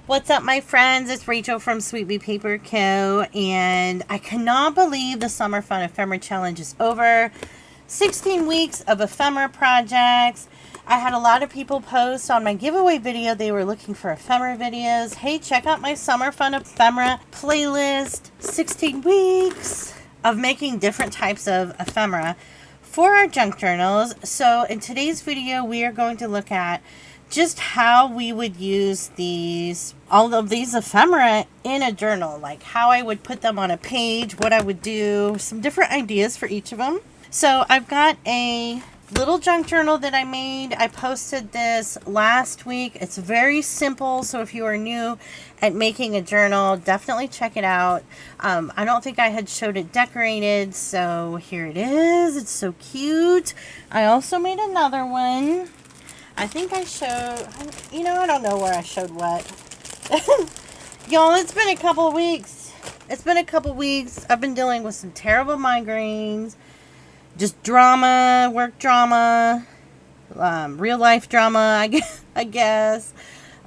What's up, my friends? It's Rachel from sweetbeepaperco, and I cannot believe the Summer Fun Ephemera Challenge is over. 16 weeks of ephemera projects. I had a lot of people post on my giveaway video. They were looking for ephemera videos. Hey, check out my Summer Fun Ephemera playlist. 16 weeks of making different types of ephemera for our junk journals. So in today's video, we are going to look at just how we would use all of these ephemera in a journal, like how I would put them on a page, what I would do, some different ideas for each of them. So I've got a little junk journal that I made. I posted this last week. It's very simple, so if you are new at making a journal, definitely check it out. I don't think I had showed it decorated, so here it is. It's so cute. I also made another one. I think I showed, I don't know where I showed what. Y'all, it's been a couple weeks. I've been dealing with some terrible migraines. Just drama, work drama, real life drama, I guess.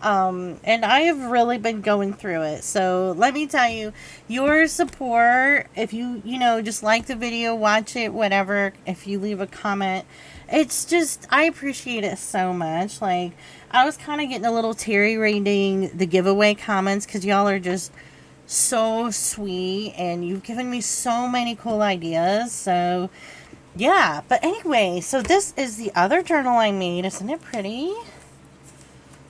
And I have really been going through it. So let me tell you, your support, if you just like the video, watch it, whatever, if you leave a comment, it's just, I appreciate it so much. Like, I was kind of getting a little teary reading the giveaway comments because y'all are just so sweet and you've given me so many cool ideas. So, yeah. But anyway, so this is the other journal I made. Isn't it pretty?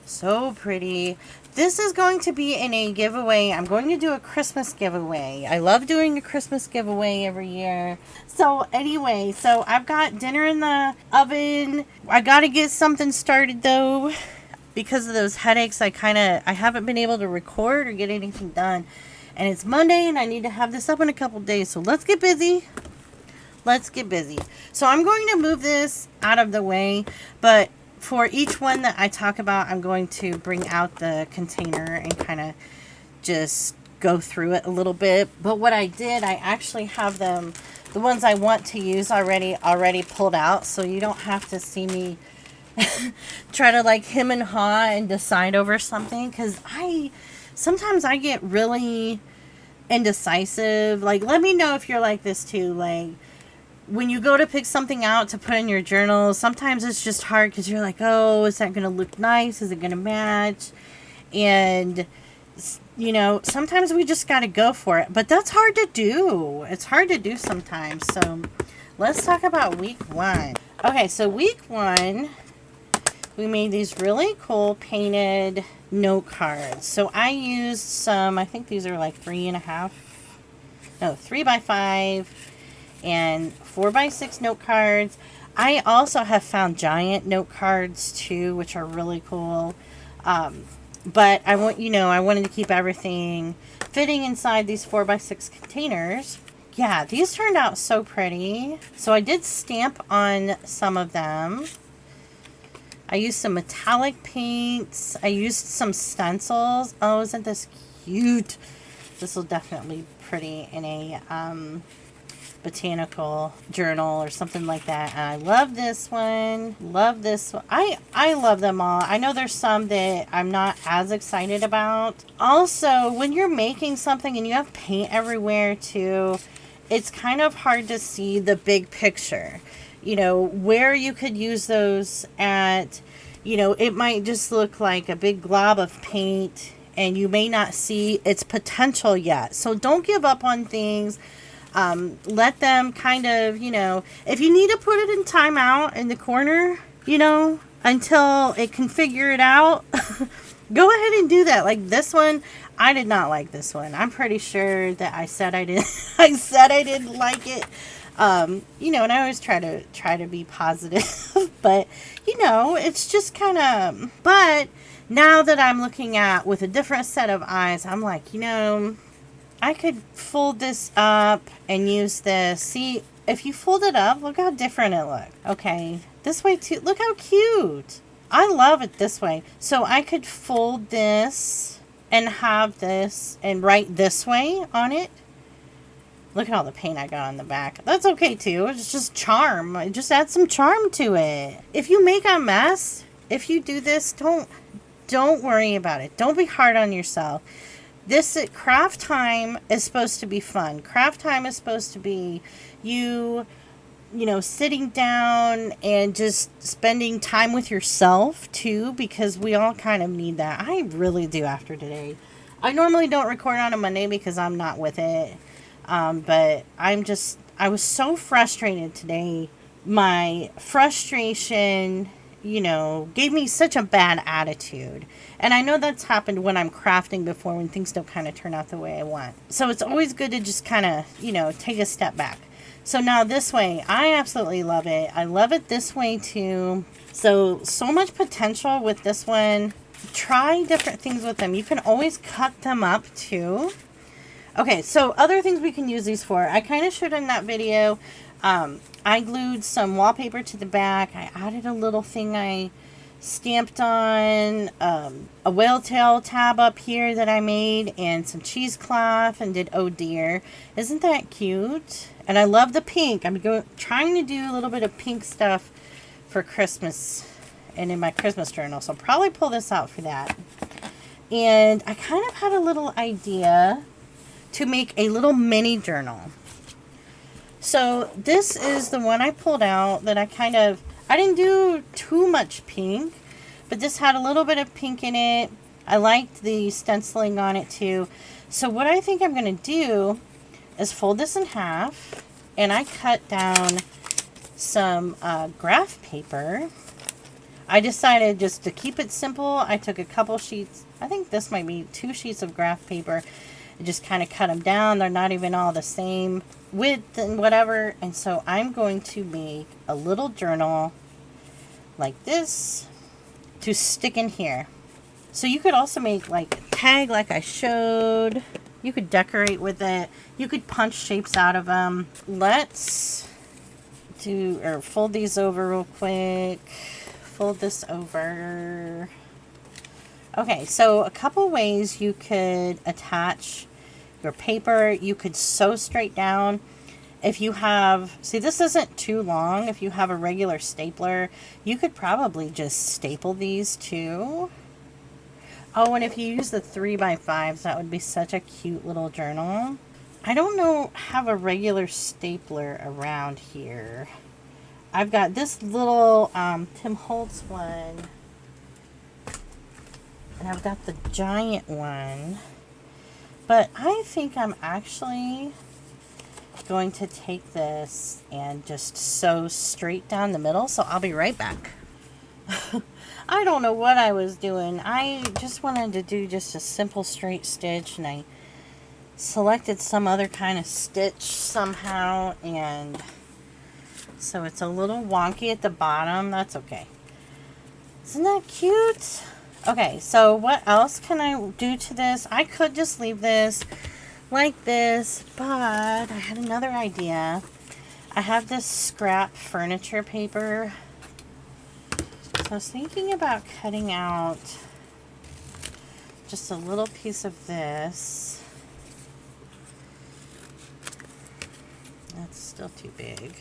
So pretty. This is going to be in a giveaway. I'm going to do a Christmas giveaway. I love doing a Christmas giveaway every year. So anyway, so I've got dinner in the oven. I got to get something started though. Because of those headaches, I haven't been able to record or get anything done. And it's Monday and I need to have this up in a couple days. So let's get busy. So I'm going to move this out of the way, but for each one that I talk about, I'm going to bring out the container and kind of just go through it a little bit. But what I did, I actually have them, the ones I want to use already pulled out, so you don't have to see me try to like hem and haw and decide over something, because sometimes I get really indecisive. Like, let me know if you're like this too. Like, when you go to pick something out to put in your journal, sometimes it's just hard because you're like, oh, is that going to look nice? Is it going to match? And, sometimes we just got to go for it. But that's hard to do. It's hard to do sometimes. So let's talk about week 1. Okay, so week 1, we made these really cool painted note cards. So I used some, I think these are like 3x5 and 4x6 note cards. I also have found giant note cards too, which are really cool. But I wanted to keep everything fitting inside these 4x6 containers. Yeah, these turned out so pretty. So I did stamp on some of them. I used some metallic paints. I used some stencils. Oh, isn't this cute? This will definitely be pretty in a botanical journal or something like that. And I love this one. I love them all. I know there's some that I'm not as excited about. Also, when you're making something and you have paint everywhere too, it's kind of hard to see the big picture. Where you could use those at, it might just look like a big glob of paint and you may not see its potential yet. So don't give up on things. Let them kind of, if you need to put it in timeout in the corner, until it can figure it out, go ahead and do that. Like this one, I did not like this one. I'm pretty sure that I said I didn't like it. And I always try to be positive, but it's just kind of, but now that I'm looking at with a different set of eyes, I'm like, I could fold this up and use this. See, if you fold it up, look how different it looks. Okay, this way too. Look how cute. I love it this way. So I could fold this and have this and write this way on it. Look at all the paint I got on the back. That's okay too. It's just charm. Just add some charm to it. If you make a mess, if you do this, don't don't worry about it. Don't be hard on yourself. This craft time is supposed to be fun. Craft time is supposed to be you know, sitting down and just spending time with yourself too, because we all kind of need that. I really do after today. I normally don't record on a Monday because I'm not with it. But I was so frustrated today. My frustration, you know, gave me such a bad attitude. And I know that's happened when I'm crafting before, when things don't kind of turn out the way I want. So it's always good to just kind of, you know, take a step back. So now this way, I absolutely love it. I love it this way too. So much potential with this one. Try different things with them. You can always cut them up too. Okay, so other things we can use these for. I kind of showed in that video. I glued some wallpaper to the back. I added a little thing I stamped on, a whale tail tab up here that I made, and some cheesecloth, and did oh dear. Isn't that cute? And I love the pink. I'm trying to do a little bit of pink stuff for Christmas and in my Christmas journal. So I'll probably pull this out for that. And I kind of had a little idea to make a little mini journal. So this is the one I pulled out that I didn't do too much pink, but this had a little bit of pink in it. I liked the stenciling on it too. So what I think I'm going to do is fold this in half, and I cut down some graph paper. I decided just to keep it simple. I took a couple sheets, I think this might be 2 sheets of graph paper, and just kind of cut them down. They're not even all the same width and whatever. And so I'm going to make a little journal like this to stick in here. So you could also make like a tag like I showed. You could decorate with it. You could punch shapes out of them. Let's fold these over real quick. Fold this over. Okay, so a couple ways you could attach your paper. You could sew straight down. If you have, see, this isn't too long. If you have a regular stapler, you could probably just staple these too. Oh, and if you use the 3x5s, that would be such a cute little journal. I don't have a regular stapler around here. I've got this little Tim Holtz one. And I've got the giant one. But I think I'm actually going to take this and just sew straight down the middle. So I'll be right back. I don't know what I was doing. I just wanted to do just a simple straight stitch, and I selected some other kind of stitch somehow, and so it's a little wonky at the bottom. That's okay. Isn't that cute? Okay, so what else can I do to this? I could just leave this like this, but I had another idea. I have this scrap furniture paper. So I was thinking about cutting out just a little piece of this. That's still too big.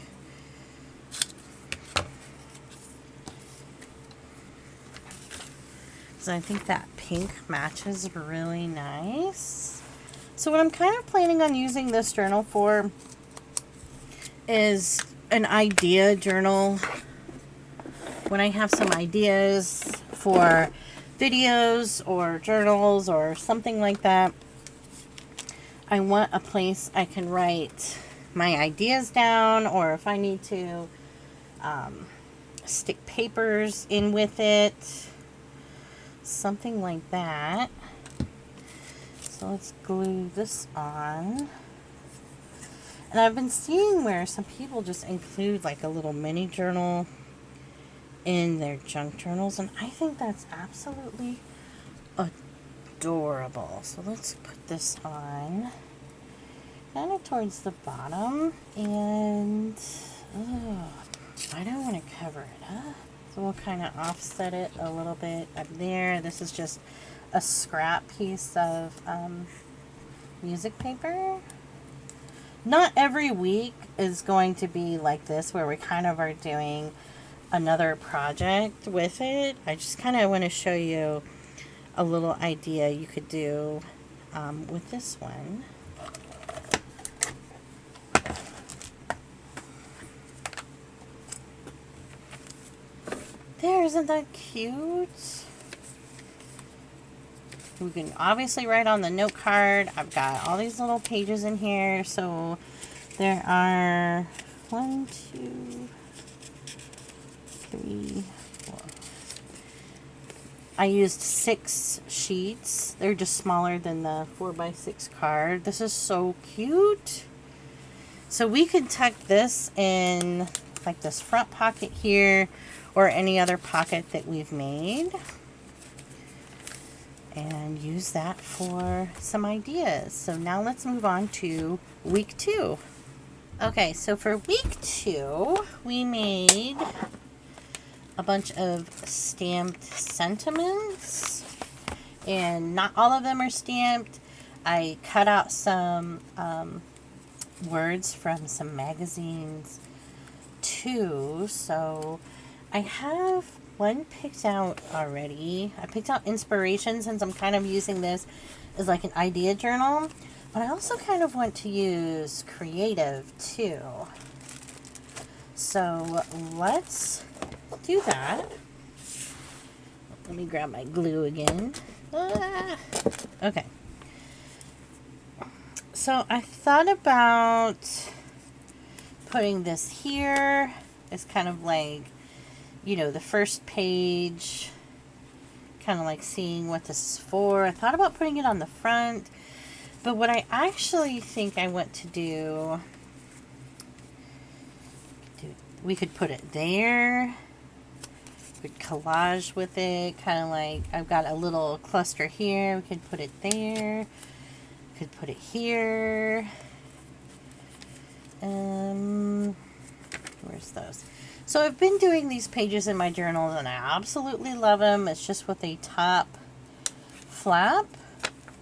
So I think that pink matches really nice. So what I'm kind of planning on using this journal for is an idea journal. When I have some ideas for videos or journals or something like that, I want a place I can write my ideas down, or if I need to stick papers in with it, something like that. So let's glue this on. And I've been seeing where some people just include like a little mini journal in their junk journals, and I think that's absolutely adorable. So let's put this on kind of towards the bottom, and I don't want to cover it up, so we'll kind of offset it a little bit up there. This is just a scrap piece of music paper. Not every week is going to be like this, where we kind of are doing another project with it. I just kind of want to show you a little idea you could do with this one. There, isn't that cute? We can obviously write on the note card. I've got all these little pages in here. So there are 1, 2, 3, 4. I used 6 sheets. They're just smaller than the 4x6 card. This is so cute. So we could tuck this in like this front pocket here, or any other pocket that we've made, and use that for some ideas. So now let's move on to week 2. Okay, so for week 2, we made a bunch of stamped sentiments, and not all of them are stamped. I cut out some words from some magazines too, so I have one picked out already. I picked out inspiration since I'm kind of using this as like an idea journal, but I also kind of want to use creative too. So let's do that. Let me grab my glue again. Okay. So I thought about putting this here. It's kind of like, you know, the first page, kind of like seeing what this is for. I thought about putting it on the front, but what I actually think I want to do, we could put it there. We could collage with it, kind of like, I've got a little cluster here. We could put it there. We could put it here. Where's those? So I've been doing these pages in my journals and I absolutely love them. It's just with a top flap.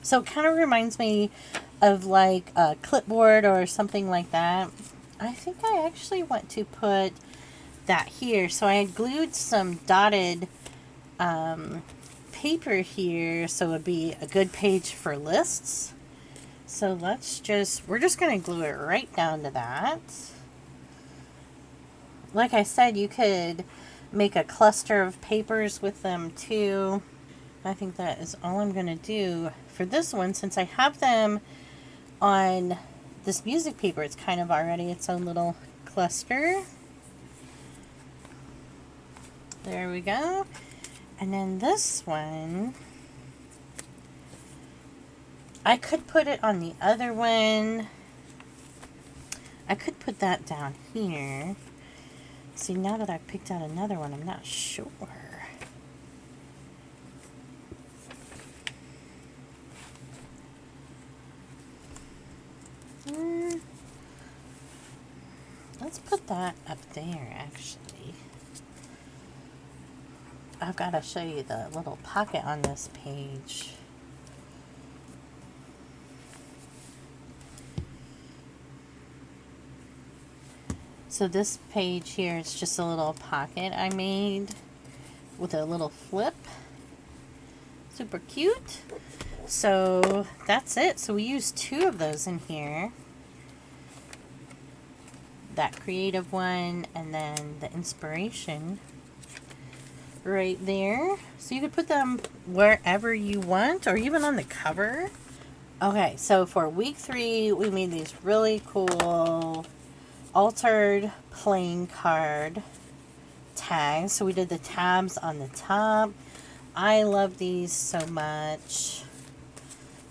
So it kind of reminds me of like a clipboard or something like that. I think I actually want to put that here. So I had glued some dotted paper here, so it would be a good page for lists. So we're just going to glue it right down to that. Like I said, you could make a cluster of papers with them too. I think that is all I'm going to do for this one, since I have them on this music paper. It's kind of already its own little cluster. There we go. And then this one, I could put it on the other one. I could put that down here. See, now that I've picked out another one, I'm not sure. Let's put that up there, actually. I've got to show you the little pocket on this page. So this page here is just a little pocket I made with a little flip. Super cute. So that's it. So we used 2 of those in here. That creative one and then the inspiration right there. So you could put them wherever you want, or even on the cover. Okay, so for week 3, we made these really cool altered playing card tags. So we did the tabs on the top. I love these so much.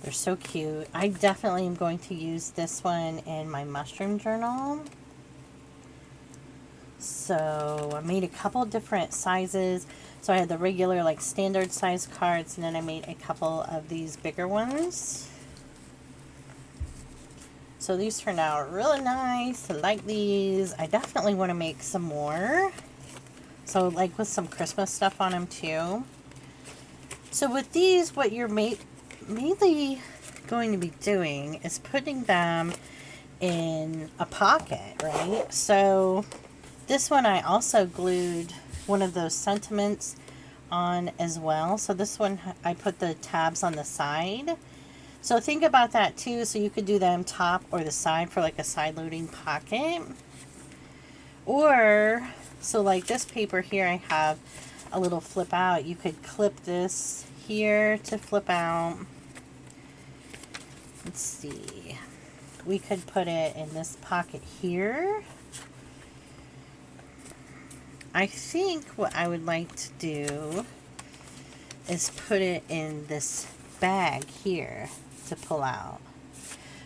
They're so cute. I definitely am going to use this one in my mushroom journal. So I made a couple different sizes. So I had the regular, like, standard size cards, and then I made a couple of these bigger ones. So these turned out really nice. I like these. I definitely want to make some more. So, like, with some Christmas stuff on them too. So with these, what you're mainly going to be doing is putting them in a pocket, right? So this one I also glued one of those sentiments on as well. So this one, I put the tabs on the side. So think about that too. So you could do them top or the side for like a side loading pocket. Or, so like this paper here, I have a little flip out. You could clip this here to flip out. Let's see. We could put it in this pocket here. I think what I would like to do is put it in this bag here to pull out.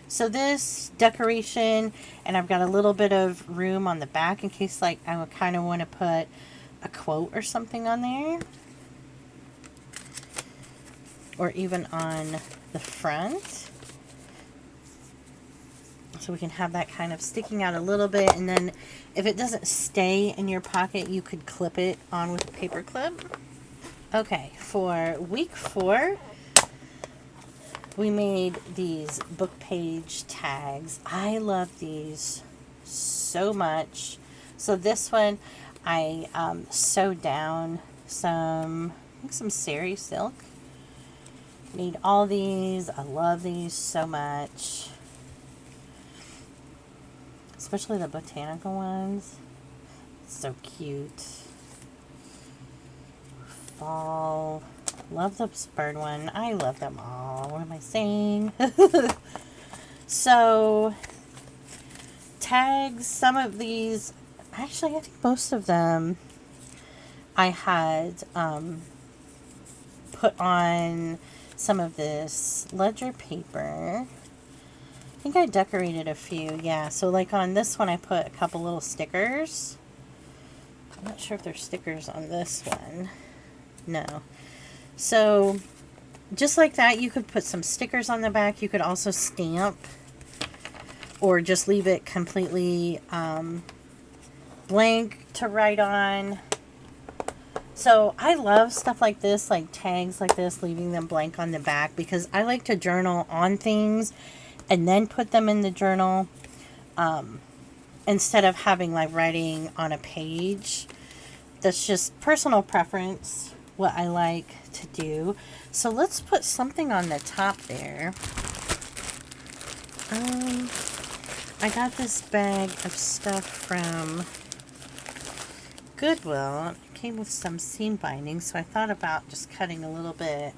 So this decoration, and I've got a little bit of room on the back in case like I would kind of want to put a quote or something on there. Or even on the front. So we can have that kind of sticking out a little bit, and then if it doesn't stay in your pocket, you could clip it on with a paper clip. Okay, for week 4, we made these book page tags. I love these so much. So this one, I sewed down some, I think some sari silk. Made all these. I love these so much. Especially the botanical ones. It's so cute. Fall. Love this bird one. I love them all. What am I saying? So, tags. Some of these, actually I think most of them I had put on some of this ledger paper. I think I decorated a few, yeah. So like on this one, I put a couple little stickers. I'm not sure if there's stickers on this one. No. So just like that, you could put some stickers on the back. You could also stamp or just leave it completely blank to write on. So I love stuff like this, like tags like this, leaving them blank on the back, because I like to journal on things and then put them in the journal instead of having like writing on a page. That's just personal preference, what I like to do. So let's put something on the top there. I got this bag of stuff from Goodwill. It came with some seam binding, so I thought about just cutting a little bit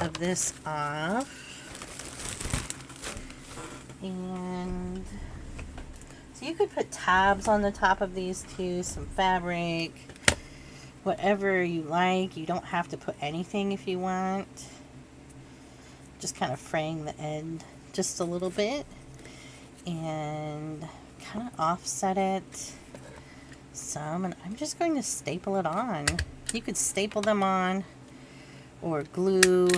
of this off. And so you could put tabs on the top of these too, some fabric, whatever you like. You don't have to put anything if you want. Just kind of fraying the end just a little bit and kind of offset it some, and I'm just going to staple it on. You could staple them on or glue,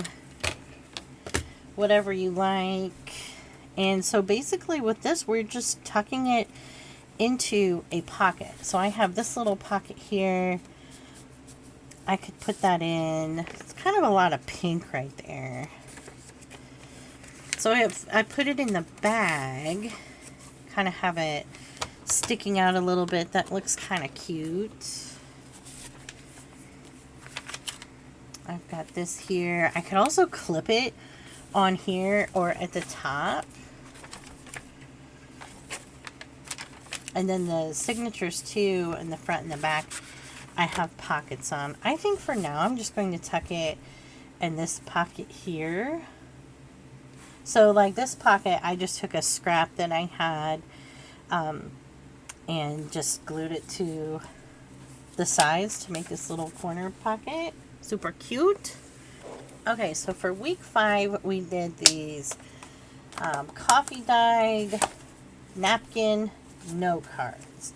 whatever you like. And so basically with this, we're just tucking it into a pocket. So I have this little pocket here. I could put that in. It's kind of a lot of pink right there. So I put it in the bag. Kind of have it sticking out a little bit. That looks kind of cute. I've got this here. I could also clip it on here or at the top. And then the signatures too, in the front and the back, I have pockets on. I think for now I'm just going to tuck it in this pocket here. So like this pocket, I just took a scrap that I had and just glued it to the sides to make this little corner pocket. Super cute. Okay, so for week 5, we did these coffee dyed napkin note cards.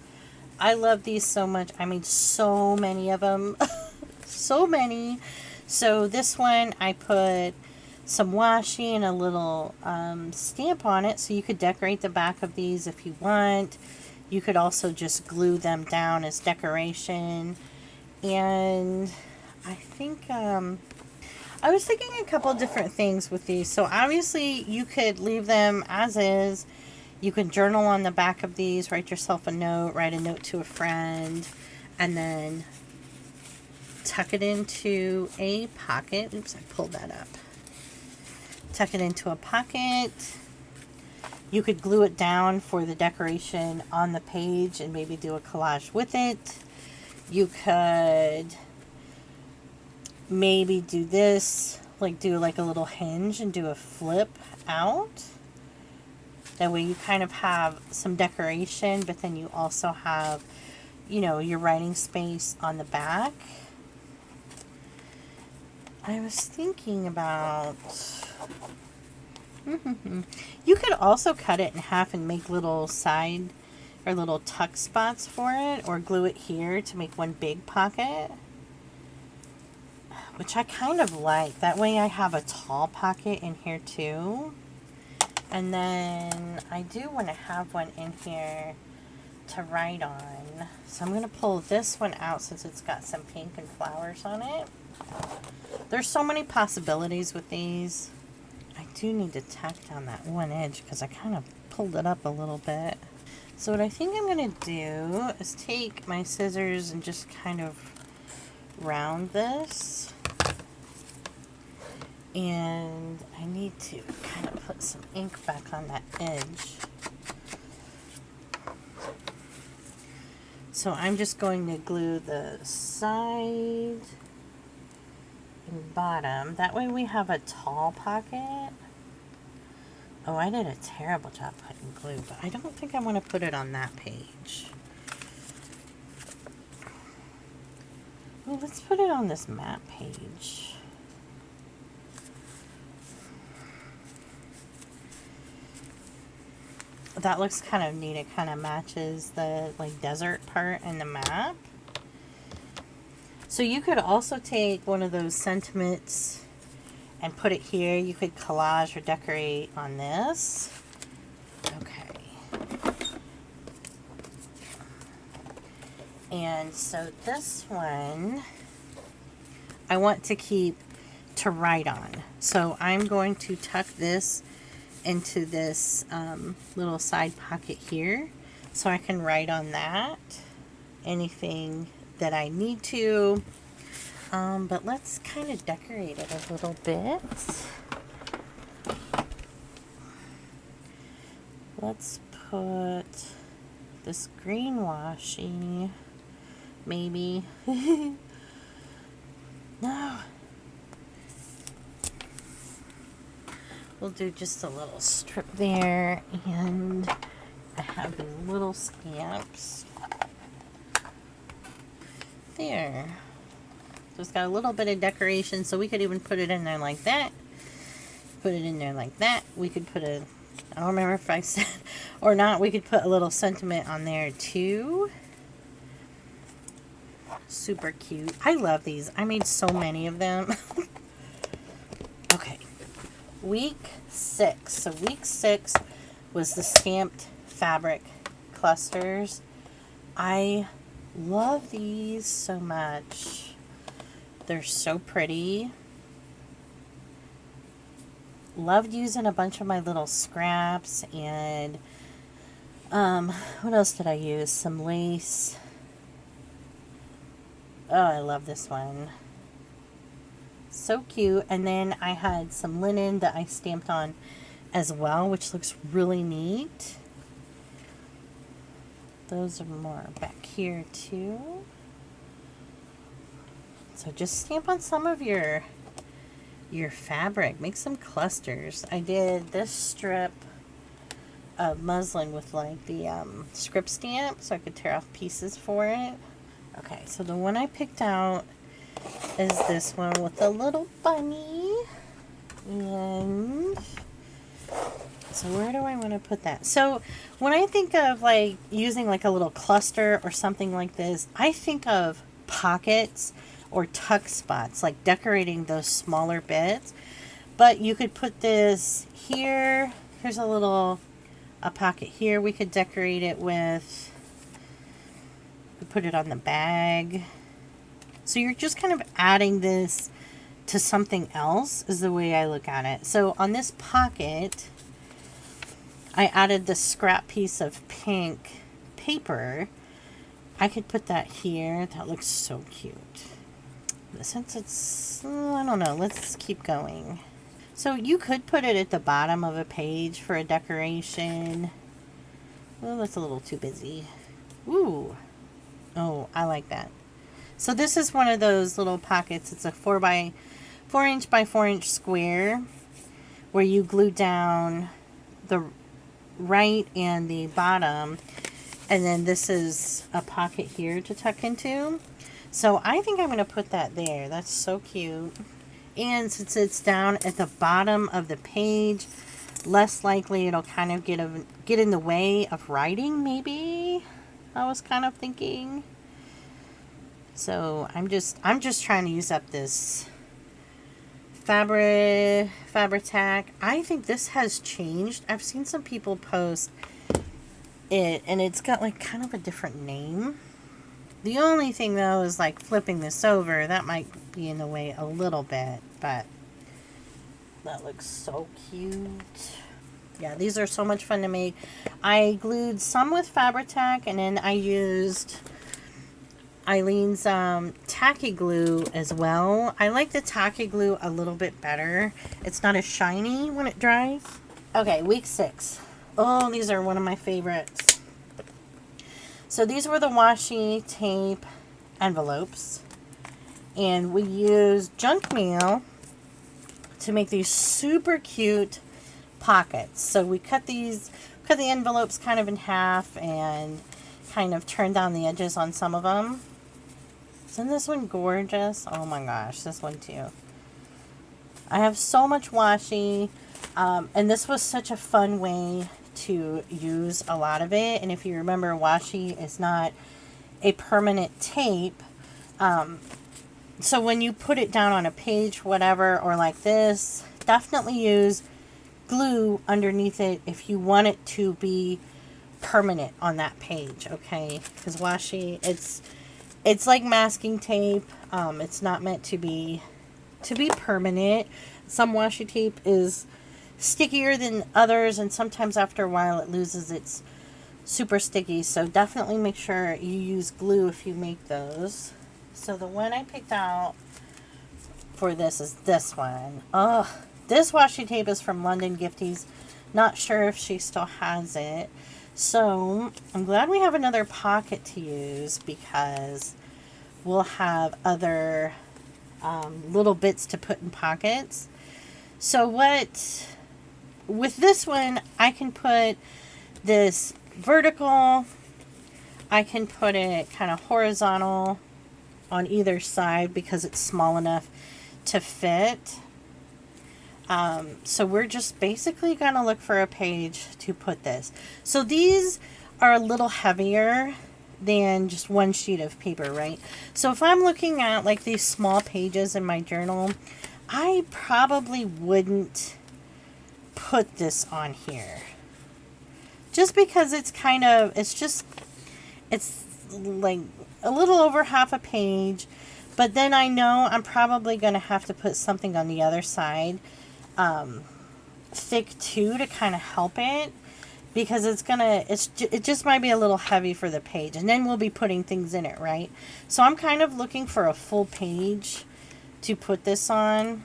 I love these so much. I made so many of them. So many. So this one, I put some washi and a little stamp on it, so you could decorate the back of these if you want. You could also just glue them down as decoration. And I think I was thinking a couple different things with these. So obviously you could leave them as is. You can journal on the back of these, write yourself a note, write a note to a friend, and then tuck it into a pocket. Oops, I pulled that up. Tuck it into a pocket. You could glue it down for the decoration on the page and maybe do a collage with it. You could maybe do this, like do like a little hinge and do a flip out. That way you kind of have some decoration, but then you also have, you know, your writing space on the back. I was thinking about... You could also cut it in half and make little side or little tuck spots for it, or glue it here to make one big pocket, which I kind of like. That way I have a tall pocket in here too. And then I do want to have one in here to write on. So I'm going to pull this one out since it's got some pink and flowers on it. There's so many possibilities with these. I do need to tack down that one edge because I kind of pulled it up a little bit. So what I think I'm going to do is take my scissors and just kind of round this. And I need to kind of put some ink back on that edge. So I'm just going to glue the side and bottom. That way we have a tall pocket. Oh, I did a terrible job putting glue, but I don't think I want to put it on that page. Well, let's put it on this map page. That looks kind of neat. It kind of matches the like desert part in the map. So you could also take one of those sentiments and put it here. You could collage or decorate on this. Okay. And so this one, I want to keep to write on. So I'm going to tuck this into this little side pocket here so I can write on that anything that I need to, but let's kind of decorate it a little bit. Let's put this green washi, maybe. No. We'll do just a little strip there, and I have these little stamps. There. So it's got a little bit of decoration, so we could even put it in there like that. Put it in there like that. We could put a, I don't remember if I said or not, we could put a little sentiment on there too. Super cute. I love these. I made so many of them. Okay. Week 6. So week 6 was the stamped fabric clusters. I love these so much. They're so pretty. Loved using a bunch of my little scraps, and what else did I use? Some lace. Oh, I love this one. So cute. And then I had some linen that I stamped on as well, which looks really neat. Those are more back here too. So just stamp on some of your fabric. Make some clusters. I did this strip of muslin with like the script stamp so I could tear off pieces for it. Okay, so the one I picked out is this one with a little bunny. And so where do I want to put that? So when I think of like using like a little cluster or something like this, I think of pockets or tuck spots, like decorating those smaller bits. But you could put this here. Here's a pocket here. We could decorate it with, we put it on the bag. So you're just kind of adding this to something else is the way I look at it. So on this pocket, I added the scrap piece of pink paper. I could put that here. That looks so cute. since it's, I don't know, let's keep going. So you could put it at the bottom of a page for a decoration. Well, that's a little too busy. Ooh. Oh, I like that. So this is one of those little pockets. It's a 4 inch by 4 inch square where you glue down the right and the bottom. And then this is a pocket here to tuck into. So I think I'm going to put that there. That's so cute. And since it's down at the bottom of the page, less likely it'll kind of get in the way of writing, maybe. I was kind of thinking. So I'm just trying to use up this Fabri-Tac. I think this has changed. I've seen some people post it and it's got like kind of a different name. The only thing though is like flipping this over, that might be in the way a little bit, but that looks so cute. Yeah, these are so much fun to make. I glued some with Fabri-Tac and then I used Eileen's tacky glue as well. I like the tacky glue a little bit better. It's not as shiny when it dries. Okay, week 6. Oh, these are one of my favorites. So these were the washi tape envelopes. And we used junk mail to make these super cute pockets. So we cut the envelopes kind of in half and kind of turned down the edges on some of them. Isn't this one gorgeous? Oh my gosh, this one too. I have so much washi, and this was such a fun way to use a lot of it. And if you remember, washi is not a permanent tape. So when you put it down on a page, whatever, or like this, definitely use glue underneath it if you want it to be permanent on that page, okay? Because washi, it's like masking tape. It's not meant to be permanent. Some washi tape is stickier than others, and sometimes after a while it loses its super sticky. So definitely make sure you use glue if you make those. So the one I picked out for this is this one. Oh, this washi tape is from London Gifties. Not sure if she still has it. So I'm glad we have another pocket to use because we'll have other little bits to put in pockets. So with this one, I can put this vertical. I can put it kind of horizontal on either side because it's small enough to fit. So we're just basically going to look for a page to put this. So these are a little heavier than just one sheet of paper, right? So if I'm looking at like these small pages in my journal, I probably wouldn't put this on here. Just because it's like a little over half a page, but then I know I'm probably going to have to put something on the other side, thick too, to kind of help it, because it just might be a little heavy for the page, and then we'll be putting things in it, right? So I'm kind of looking for a full page to put this on.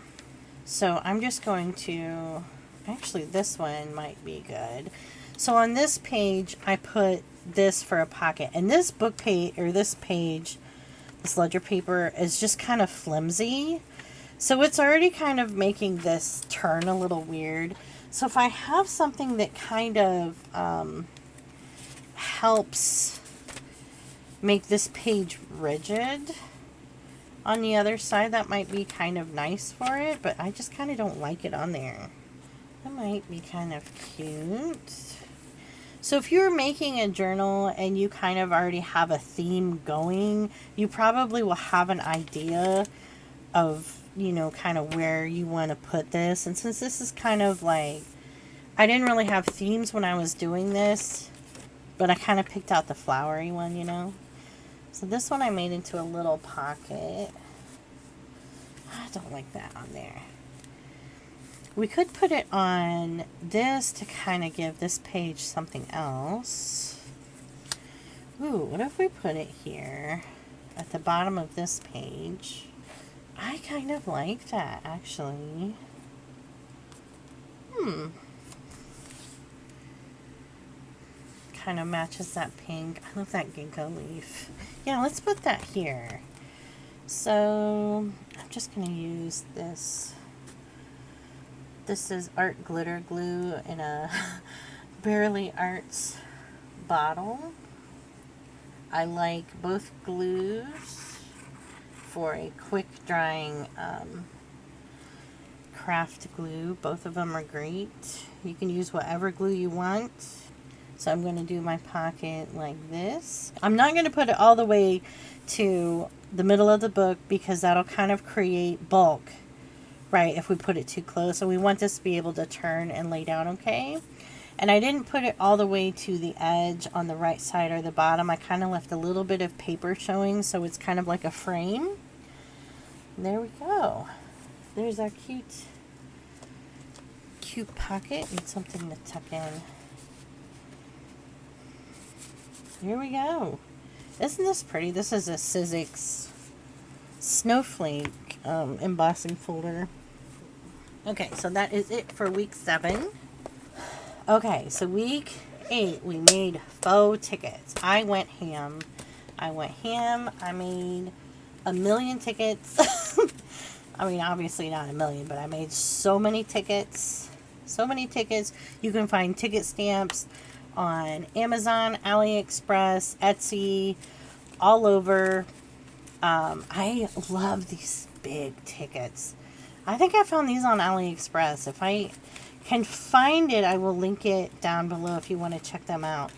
So I'm just going to, actually this one might be good. So on this page, I put this for a pocket, and this book page, or this page, this ledger paper is just kind of flimsy. So it's already kind of making this turn a little weird. So if I have something that kind of helps make this page rigid on the other side, that might be kind of nice for it, but I just kind of don't like it on there. That might be kind of cute. So if you're making a journal and you kind of already have a theme going, you probably will have an idea of, you know, kind of where you want to put this. And since this is kind of like, I didn't really have themes when I was doing this, but I kind of picked out the flowery one, you know. So this one I made into a little pocket. I don't like that on there. We could put it on this to kind of give this page something else. Ooh, what if we put it here at the bottom of this page? I kind of like that, actually. Kind of matches that pink. I love that ginkgo leaf. Yeah, let's put that here. So I'm just going to use this. This is art glitter glue in a Barely Arts bottle. I like both glues for a quick drying craft glue. Both of them are great. You can use whatever glue you want. So I'm going to do my pocket like this. I'm not going to put it all the way to the middle of the book because that'll kind of create bulk, right, if we put it too close. So we want this to be able to turn and lay down okay. And I didn't put it all the way to the edge on the right side or the bottom. I kind of left a little bit of paper showing, so it's kind of like a frame. There we go. There's our cute pocket and something to tuck in. Here we go. Isn't this pretty? This is a Sizzix Snowflake embossing folder. Okay, so that is it for week 7. Okay, so week 8, we made faux tickets. I went ham. I made 1 million tickets. I mean, obviously not 1 million, but I made so many tickets. So many tickets. You can find ticket stamps on Amazon, AliExpress, Etsy, all over. I love these big tickets. I think I found these on AliExpress. If I can find it, I will link it down below if you want to check them out.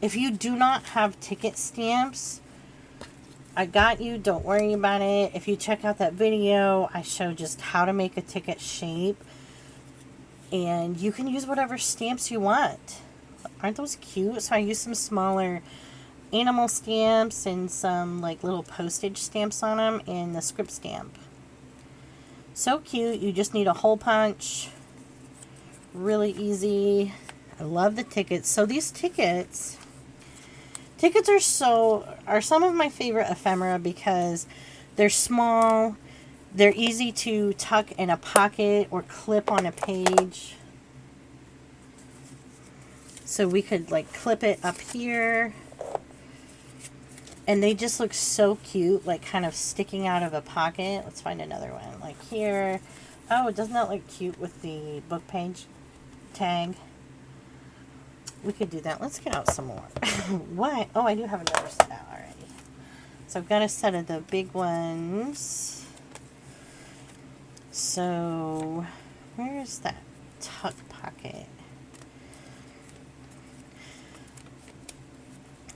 If you do not have ticket stamps, I got you. Don't worry about it. If you check out that video, I show just how to make a ticket shape. And you can use whatever stamps you want. Aren't those cute? So I used some smaller animal stamps and some like little postage stamps on them and the script stamp. So cute. You just need a hole punch. Really easy. I love the tickets. So these tickets are some of my favorite ephemera because they're small, they're easy to tuck in a pocket or clip on a page. So we could like clip it up here. And they just look so cute, like kind of sticking out of a pocket. Let's find another one, like here. Oh, doesn't that look cute with the book page tag? We could do that. Let's get out some more. What? Oh, I do have another set out already. So I've got a set of the big ones. So where is that tuck pocket?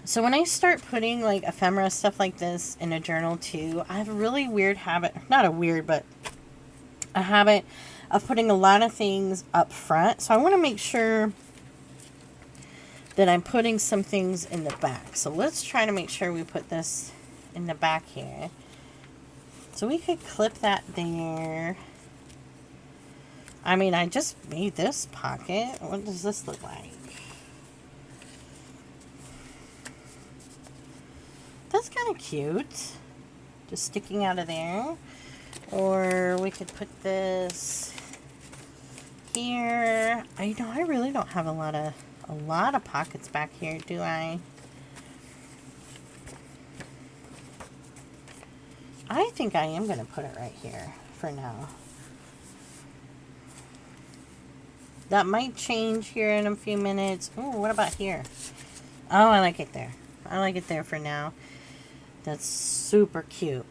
So when I start putting like ephemera stuff like this in a journal too, I have a really weird habit, not a weird, but a habit of putting a lot of things up front. So I want to make sure that I'm putting some things in the back. So let's try to make sure we put this in the back here. So we could clip that there. I mean, I just made this pocket. What does this look like? That's kind of cute. Just sticking out of there. Or we could put this here. I really don't have a lot of pockets back here, do I? I think I am going to put it right here for now. That might change here in a few minutes. Oh, what about here? Oh, I like it there. I like it there for now. That's super cute.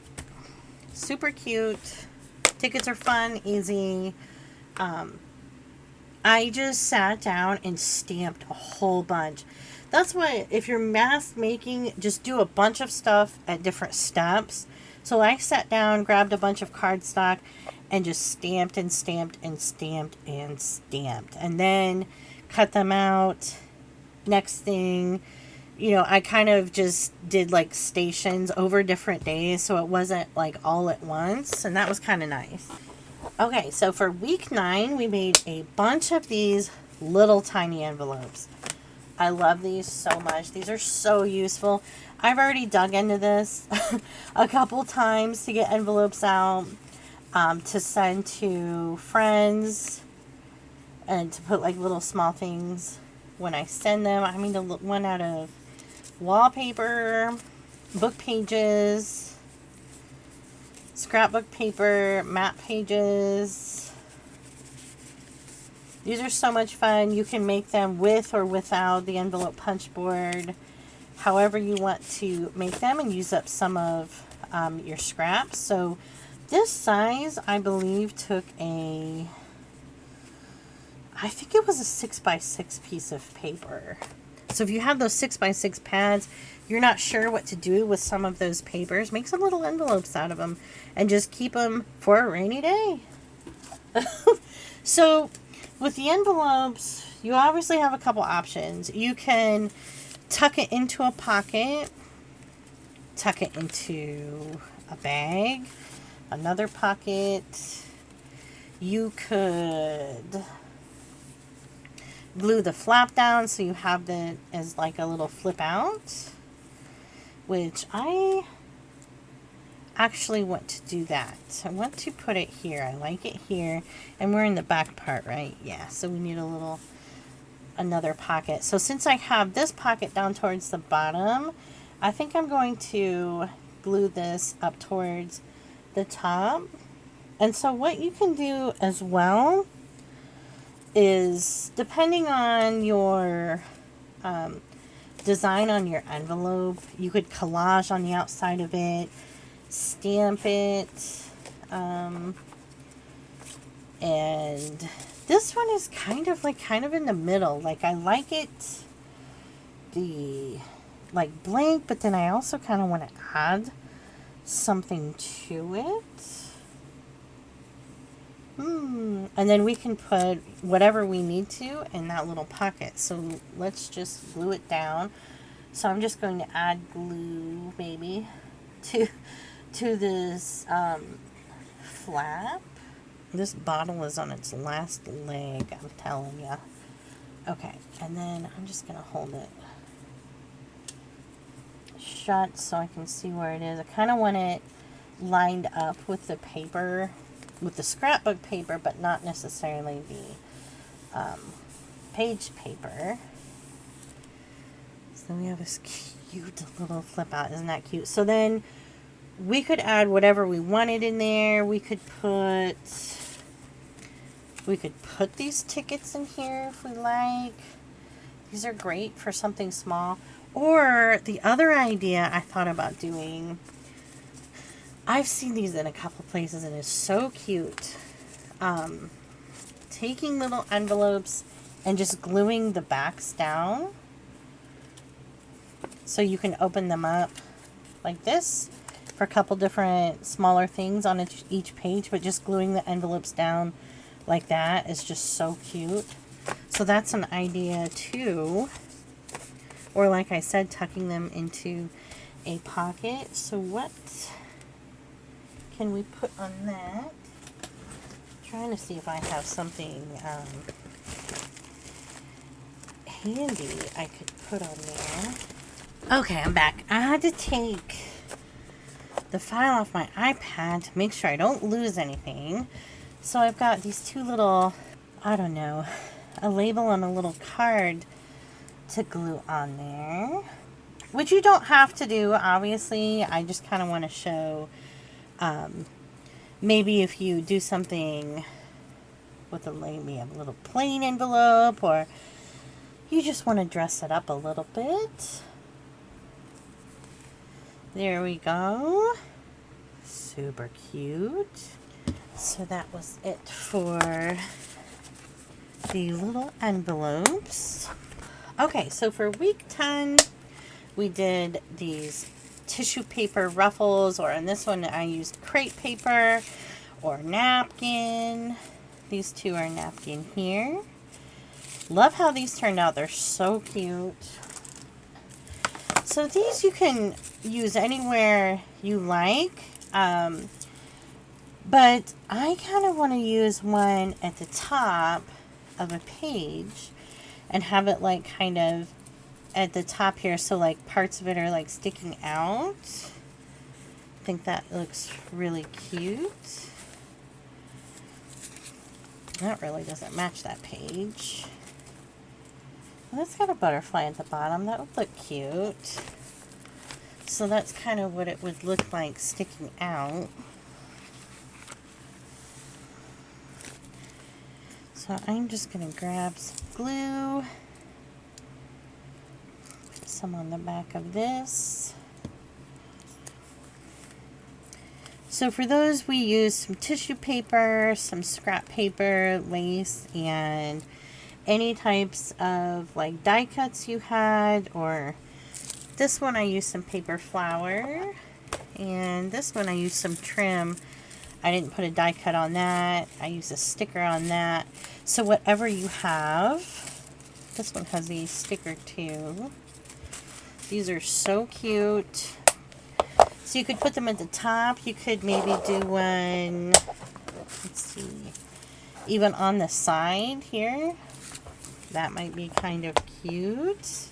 Super cute. Tickets are fun, easy. I just sat down and stamped a whole bunch. That's why if you're mask making, just do a bunch of stuff at different steps. So I sat down, grabbed a bunch of cardstock, and just stamped and stamped and stamped and stamped. And then cut them out. Next thing, you know, I kind of just did like stations over different days. So it wasn't like all at once. And that was kind of nice. Okay, so for week 9, we made a bunch of these little tiny envelopes. I love these so much. These are so useful. I've already dug into this a couple times to get envelopes out, to send to friends and to put like little small things when I send them. I mean, the one out of wallpaper, book pages, scrapbook paper, map pages. These are so much fun. You can make them with or without the envelope punch board, however you want to make them, and use up some of your scraps. So this size, I believe, took I think it was a 6x6 piece of paper. So if you have those 6x6 pads, you're not sure what to do with some of those papers, make some little envelopes out of them and just keep them for a rainy day. So with the envelopes, you obviously have a couple options. You can tuck it into a pocket, tuck it into a bag, another pocket. You could glue the flap down so you have it as like a little flip out, which I actually want to do that. I want to put it here. I like it here, and we're in the back part, right? Yeah, so we need another pocket. So since I have this pocket down towards the bottom, I think I'm going to glue this up towards the top. And so what you can do as well is, depending on your design on your envelope, you could collage on the outside of it, stamp it, and this one is kind of in the middle. Like, I like it like blank, but then I also kind of want to add something to it. And then we can put whatever we need to in that little pocket. So let's just glue it down. So I'm just going to add glue maybe to this flap. This bottle is on its last leg, I'm telling you. Okay, and then I'm just going to hold it shut so I can see where it is. I kind of want it lined up with the paper, with the scrapbook paper, but not necessarily the page paper. So we have this cute little flip out. Isn't that cute? So then we could add whatever we wanted in there. We could put these tickets in here if we like. These are great for something small. Or the other idea I thought about doing, I've seen these in a couple places and it's so cute. Taking little envelopes and just gluing the backs down so you can open them up like this for a couple different smaller things on each page, but just gluing the envelopes down like that is just so cute. So that's an idea too. Or like I said, tucking them into a pocket. So what can we put on that? I'm trying to see if I have something handy I could put on there. Okay, I'm back. I had to take the file off my iPad to make sure I don't lose anything. So I've got these two little, I don't know, a label on a little card to glue on there, which you don't have to do, obviously. I just kind of want to show, maybe if you do something with maybe a little plain envelope, or you just want to dress it up a little bit. There we go. Super cute. So that was it for the little envelopes. Okay, so for week 10, we did these tissue paper ruffles, or in this one I used crepe paper or napkin. These two are napkin here. Love how these turned out. They're so cute. So these you can use anywhere you like, but I kind of want to use one at the top of a page and have it like kind of at the top here, so like parts of it are like sticking out. I think that looks really cute. That really doesn't match that page. Well, that's got a butterfly at the bottom. That would look cute. So that's kind of what it would look like sticking out. So I'm just going to grab some glue, put some on the back of this. So for those, we use some tissue paper, some scrap paper, lace, and any types of like die cuts you had, or this one I used some paper flower, and this one I used some trim. I didn't put a die cut on that. I used a sticker on that. So whatever you have. This one has a sticker too. These are so cute. So you could put them at the top. You could maybe do one, let's see, even on the side here. That might be kind of cute.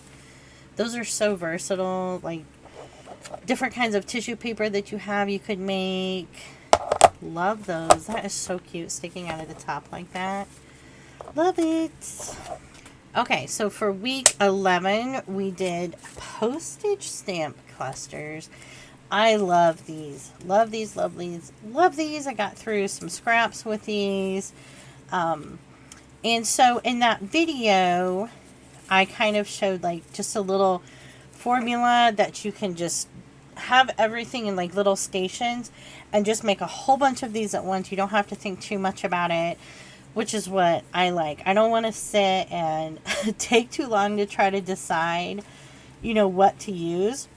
Those are so versatile. Like different kinds of tissue paper that you have, you could make. Love those. That is so cute, sticking out of the top like that. Love it. Okay, so for week 11, we did postage stamp clusters. I love these. Love these, love these, love these. I got through some scraps with these. And so in that video, I kind of showed like just a little formula that you can just have everything in like little stations and just make a whole bunch of these at once. You don't have to think too much about it, which is what I like. I don't want to sit and take too long to try to decide, you know, what to use.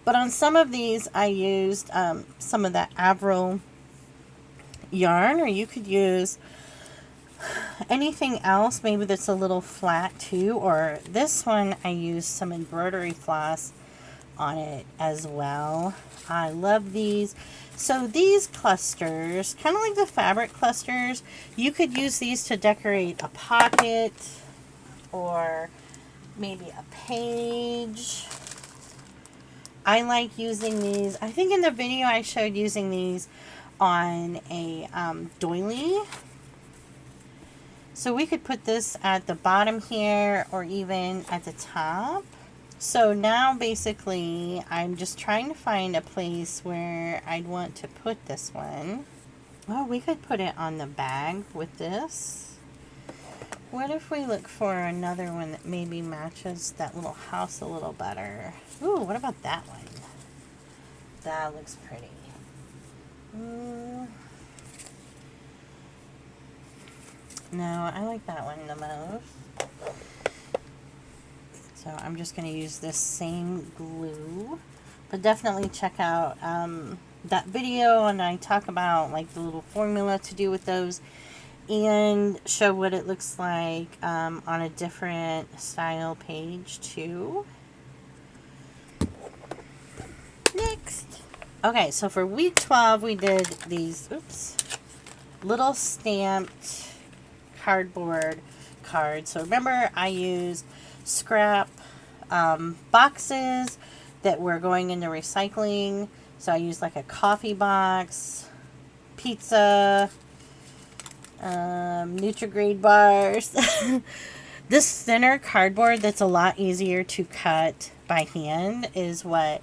But on some of these, I used some of that Avril yarn, or you could use anything else, maybe that's a little flat too. Or this one, I used some embroidery floss on it as well. I love these. So these clusters, kind of like the fabric clusters, you could use these to decorate a pocket or maybe a page. I like using these. I think in the video I showed using these on a doily. So we could put this at the bottom here or even at the top. So now basically I'm just trying to find a place where I'd want to put this one. Well, we could put it on the bag with this. What if we look for another one that maybe matches that little house a little better? Ooh, what about that one? That looks pretty. No, I like that one the most. So I'm just going to use this same glue. But definitely check out that video, and I talk about like the little formula to do with those and show what it looks like on a different style page too. Next. Okay, so for week 12 we did these, little stamped cardboard cards. So remember, I used scrap boxes that were going into recycling. So I used like a coffee box, pizza, Nutri-Grade bars. This thinner cardboard that's a lot easier to cut by hand is what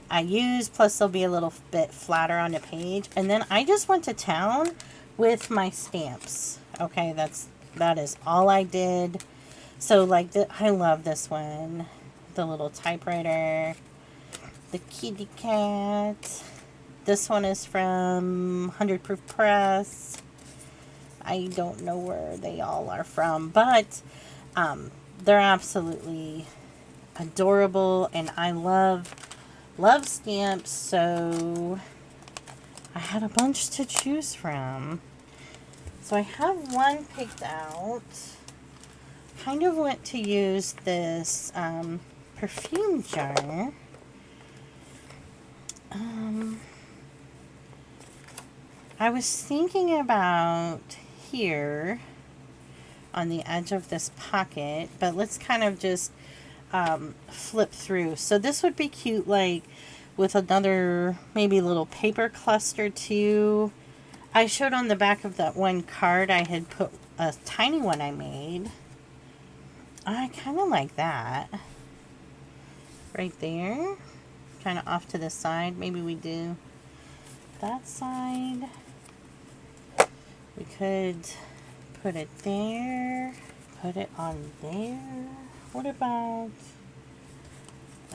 I use. Plus they'll be a little bit flatter on the page. And then I just went to town with my stamps. Okay, that is all I did. So like I love this one. The little typewriter, the kitty cat. This one is from 100 Proof Press. I don't know where they all are from, but they're absolutely adorable, and I love stamps, so I had a bunch to choose from. So I have one picked out. Kind of want to use this perfume jar. I was thinking about here on the edge of this pocket, but let's kind of just flip through. So this would be cute, like with another maybe little paper cluster too. I showed on the back of that one card I had put a tiny one I made. I kind of like that. Right there. Kind of off to the side. Maybe we do that side. We could put it there. Put it on there. What about...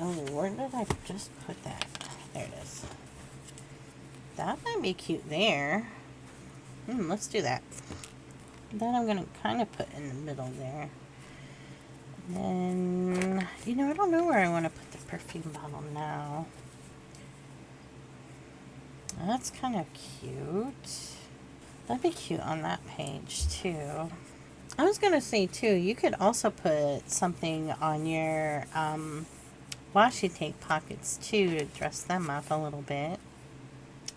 Oh, where did I just put that? There it is. That might be cute there. Let's do that. Then I'm going to kind of put in the middle there. And then, you know, I don't know where I want to put the perfume bottle now. That's kind of cute. That'd be cute on that page too. I was going to say too, you could also put something on your washi tape pockets too to dress them up a little bit.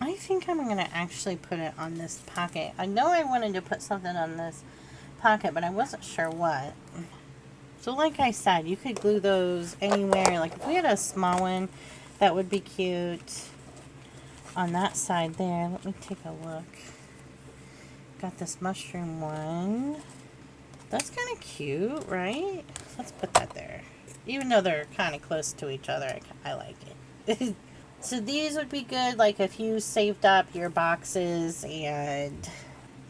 I think I'm going to actually put it on this pocket. I know I wanted to put something on this pocket, but I wasn't sure what. So like I said, you could glue those anywhere. Like if we had a small one, that would be cute. On that side there, let me take a look. Got this mushroom one. That's kind of cute, right? Let's put that there. Even though they're kind of close to each other, I like it. So these would be good, like if you saved up your boxes and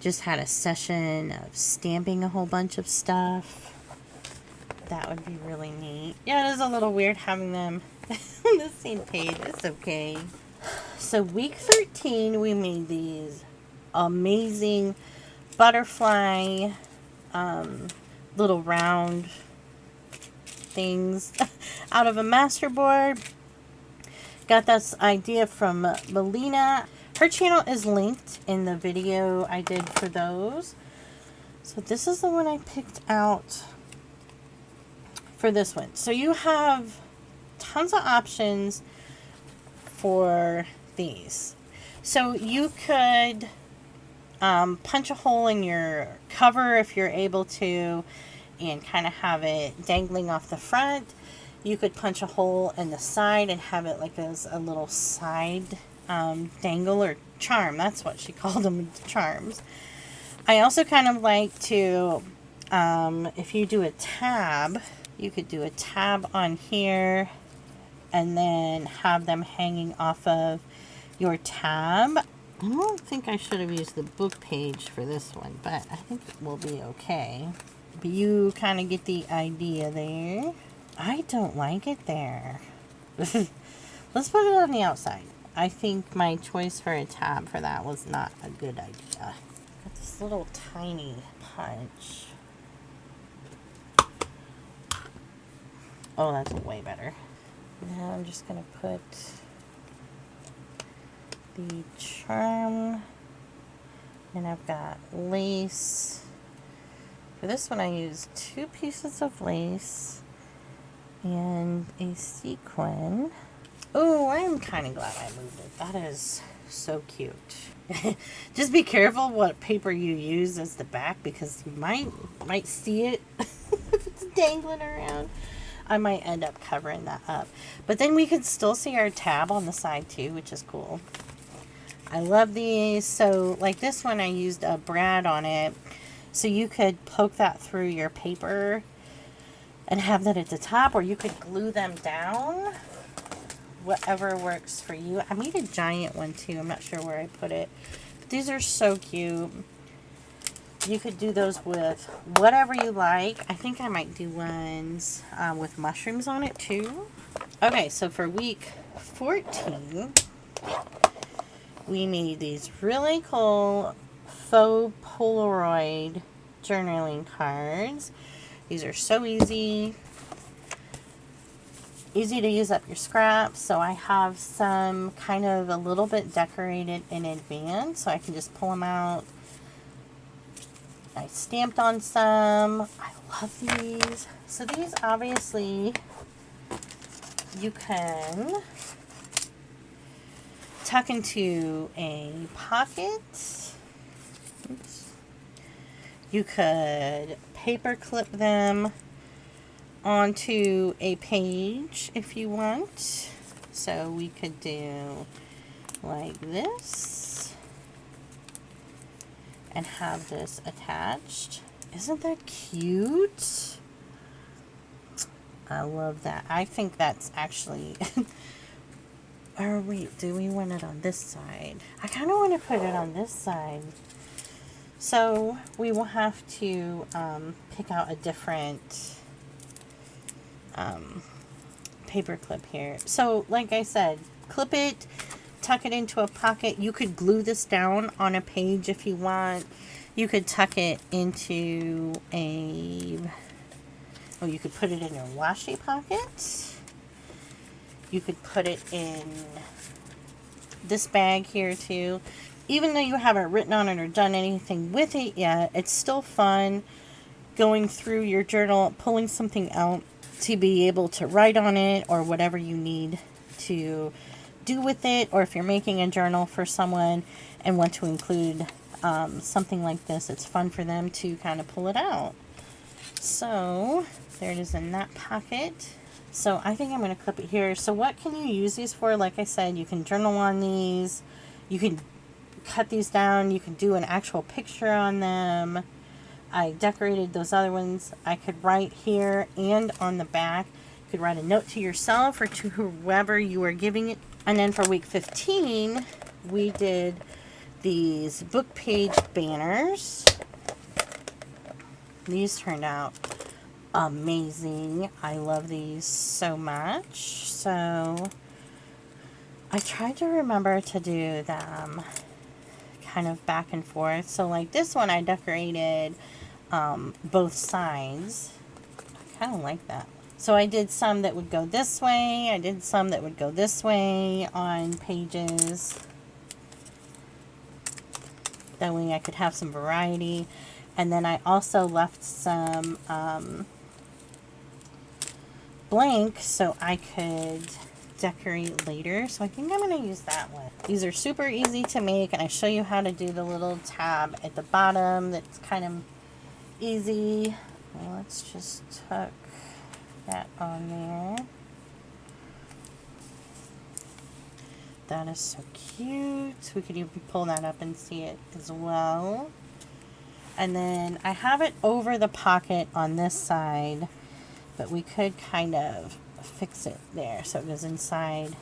just had a session of stamping a whole bunch of stuff. That would be really neat. Yeah, it is a little weird having them on the same page. It's okay. So week 13, we made these amazing butterfly little round things out of a masterboard. Got this idea from Melina. Her channel is linked in the video I did for those. So this is the one I picked out for this one. So you have tons of options for these. So you could punch a hole in your cover if you're able to and kind of have it dangling off the front. You could punch a hole in the side and have it like as a little side dangle or charm. That's what she called them, charms. I also kind of like to, if you do a tab, you could do a tab on here and then have them hanging off of your tab. I don't think I should have used the book page for this one, but I think it will be okay. But you kind of get the idea there. I don't like it there. Let's put it on the outside. I think my choice for a tab for that was not a good idea. Got this little tiny punch. Oh, that's way better. Now I'm just going to put the charm. And I've got lace. For this one I used 2 pieces of lace and a sequin. Oh, I'm kind of glad I moved it. That is so cute. Just be careful what paper you use as the back because you might see it if it's dangling around. I might end up covering that up. But then we can still see our tab on the side too, which is cool. I love these. So like this one I used a brad on it. So you could poke that through your paper and have that at the top, or you could glue them down. Whatever works for you. I made a giant one too. I'm not sure where I put it. But these are so cute. You could do those with whatever you like. I think I might do ones with mushrooms on it too. Okay, so for week 14, we made these really cool faux Polaroid journaling cards. These are so easy. Easy to use up your scraps. So I have some kind of a little bit decorated in advance, so I can just pull them out. I stamped on some. I love these. So these obviously you can tuck into a pocket. Oops. You could paper clip them onto a page if you want. So we could do like this and have this attached. Isn't that cute? I love that. I think that's actually or wait, do we want it on this side? I kind of want to put it on this side. So we will have to pick out a different paper clip here. So like I said, clip it, tuck it into a pocket. You could glue this down on a page if you want. You could tuck it into a, well, you could put it in your washi pocket. You could put it in this bag here too. Even though you haven't written on it or done anything with it yet, it's still fun going through your journal, pulling something out to be able to write on it or whatever you need to do with it. Or if you're making a journal for someone and want to include something like this, it's fun for them to kind of pull it out. So there it is in that pocket. So I think I'm going to clip it here. So what can you use these for? Like I said, you can journal on these. You can cut these down. You can do an actual picture on them. I decorated those other ones. I could write here and on the back. You could write a note to yourself or to whoever you are giving it. And then for week 15, we did these book page banners. These turned out amazing. I love these so much. So I tried to remember to do them kind of back and forth. So like this one, I decorated both sides. I kind of like that. So I did some that would go this way. I did some that would go this way on pages. That way I could have some variety. And then I also left some blank so I could decorate later. So I think I'm going to use that one. These are super easy to make, and I show you how to do the little tab at the bottom. That's kind of easy. Well, let's just tuck that on there. That is so cute. We could even pull that up and see it as well. And then I have it over the pocket on this side, but we could kind of fix it there so it goes inside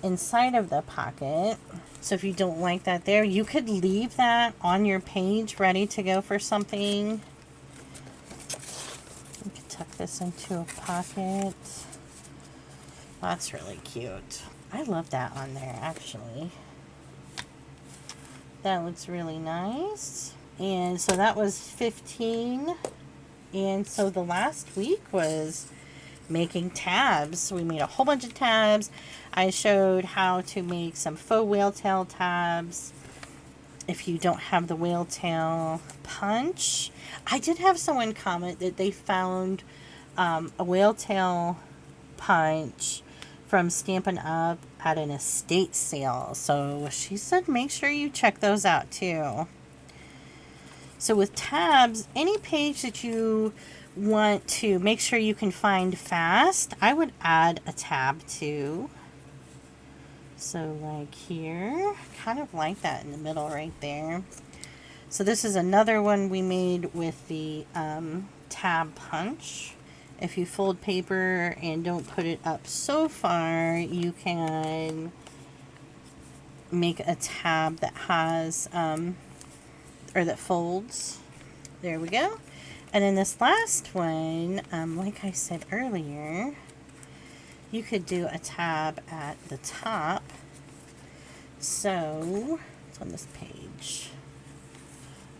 of the pocket. So if you don't like that there, you could leave that on your page ready to go for something. You could tuck this into a pocket. That's really cute. I love that on there actually. That looks really nice. And so that was 15. And so the last week was making tabs. We made a whole bunch of tabs. I showed how to make some faux whale tail tabs. If you don't have the whale tail punch. I did have someone comment that they found a whale tail punch from Stampin' Up! At an estate sale. So she said make sure you check those out too. So with tabs, any page that you want to make sure you can find fast, I would add a tab to. So like here, kind of like that in the middle right there. So this is another one we made with the tab punch. If you fold paper and don't put it up so far, you can make a tab that has, or that folds. There we go. And then this last one, like I said earlier, you could do a tab at the top. So, it's on this page.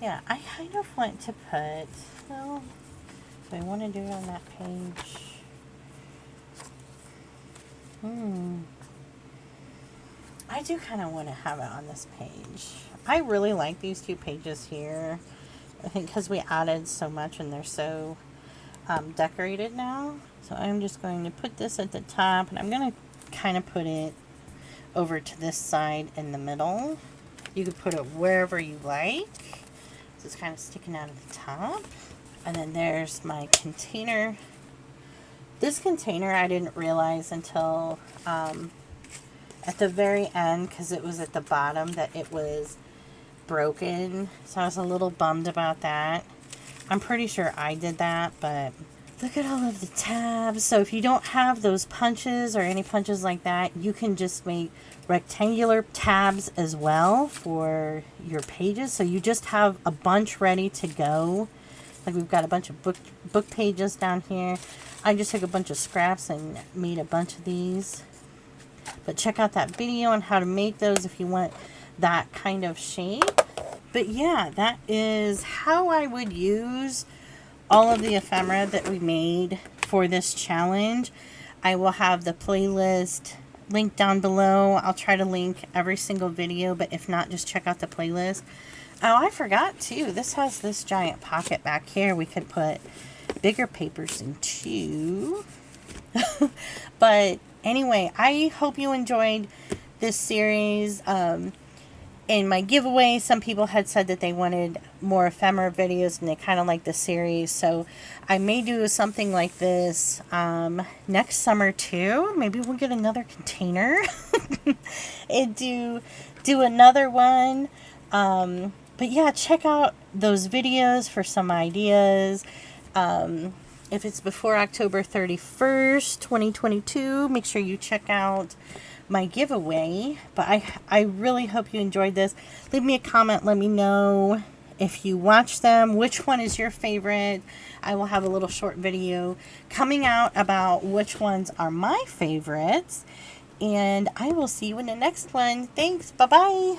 Yeah, I kind of want to put, well, do I want to do it on that page? I do kind of want to have it on this page. I really like these two pages here. I think because we added so much and they're so decorated now. So I'm just going to put this at the top, and I'm going to kind of put it over to this side in the middle. You could put it wherever you like. So it's kind of sticking out of the top. And then there's my container This container I didn't realize until at the very end, because it was at the bottom, that it was broken. So I was a little bummed about that. I'm pretty sure I did that, but look at all of the tabs. So if you don't have those punches or any punches like that, you can just make rectangular tabs as well for your pages. So you just have a bunch ready to go. Like we've got a bunch of book pages down here. I just took a bunch of scraps and made a bunch of these. But check out that video on how to make those if you want that kind of shape. But yeah, that is how I would use all of the ephemera that we made for this challenge. I will have the playlist linked down below. I'll try to link every single video, but if not, just check out the playlist. Oh, I forgot too. This has this giant pocket back here we could put bigger papers into. But anyway, I hope you enjoyed this series. In my giveaway, some people had said that they wanted more ephemera videos and they kind of like the series. So I may do something like this next summer too. Maybe we'll get another container and do another one. But yeah, check out those videos for some ideas. If it's before October 31st, 2022, make sure you check out my giveaway. But I really hope you enjoyed this. Leave me a comment. Let me know if you watch them, which one is your favorite. I will have a little short video coming out about which ones are my favorites. And I will see you in the next one. Thanks. Bye-bye.